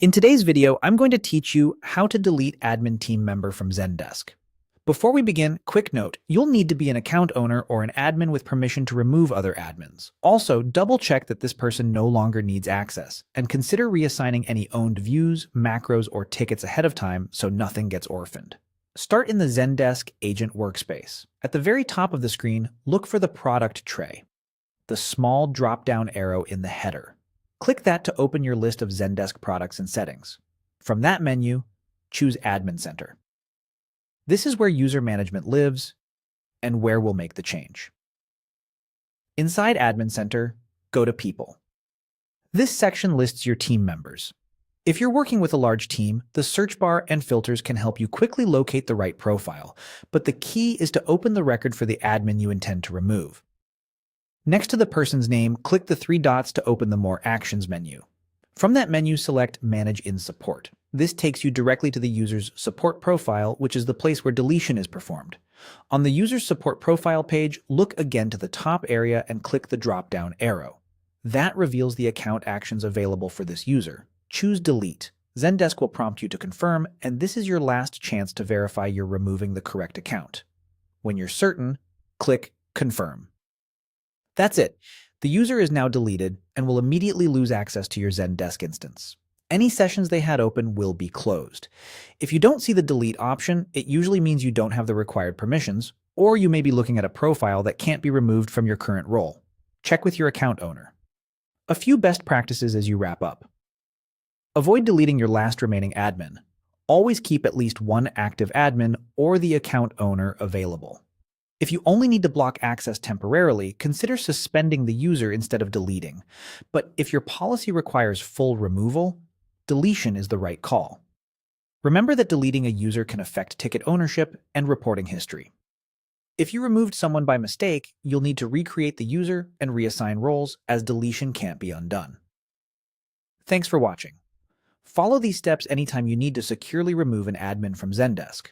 In today's video, I'm going to teach you how to delete admin team member from Zendesk. Before we begin, quick note, you'll need to be an account owner or an admin with permission to remove other admins. Also, double check that this person no longer needs access, and consider reassigning any owned views, macros, or tickets ahead of time so nothing gets orphaned. Start in the Zendesk agent workspace. At the very top of the screen, look for the product tray, the small drop-down arrow in the header. Click that to open your list of Zendesk products and settings. From that menu, choose Admin Center. This is where user management lives and where we'll make the change. Inside Admin Center, go to People. This section lists your team members. If you're working with a large team, the search bar and filters can help you quickly locate the right profile, but the key is to open the record for the admin you intend to remove. Next to the person's name, click the three dots to open the More Actions menu. From that menu, select Manage in Support. This takes you directly to the user's support profile, which is the place where deletion is performed. On the user's support profile page, look again to the top area and click the drop-down arrow. That reveals the account actions available for this user. Choose Delete. Zendesk will prompt you to confirm, and this is your last chance to verify you're removing the correct account. When you're certain, click Confirm. That's it. The user is now deleted and will immediately lose access to your Zendesk instance. Any sessions they had open will be closed. If you don't see the delete option, it usually means you don't have the required permissions, or you may be looking at a profile that can't be removed from your current role. Check with your account owner. A few best practices as you wrap up. Avoid deleting your last remaining admin. Always keep at least one active admin or the account owner available. If you only need to block access temporarily, consider suspending the user instead of deleting. But if your policy requires full removal, deletion is the right call. Remember that deleting a user can affect ticket ownership and reporting history. If you removed someone by mistake, you'll need to recreate the user and reassign roles, as deletion can't be undone. Thanks for watching. Follow these steps anytime you need to securely remove an admin from Zendesk.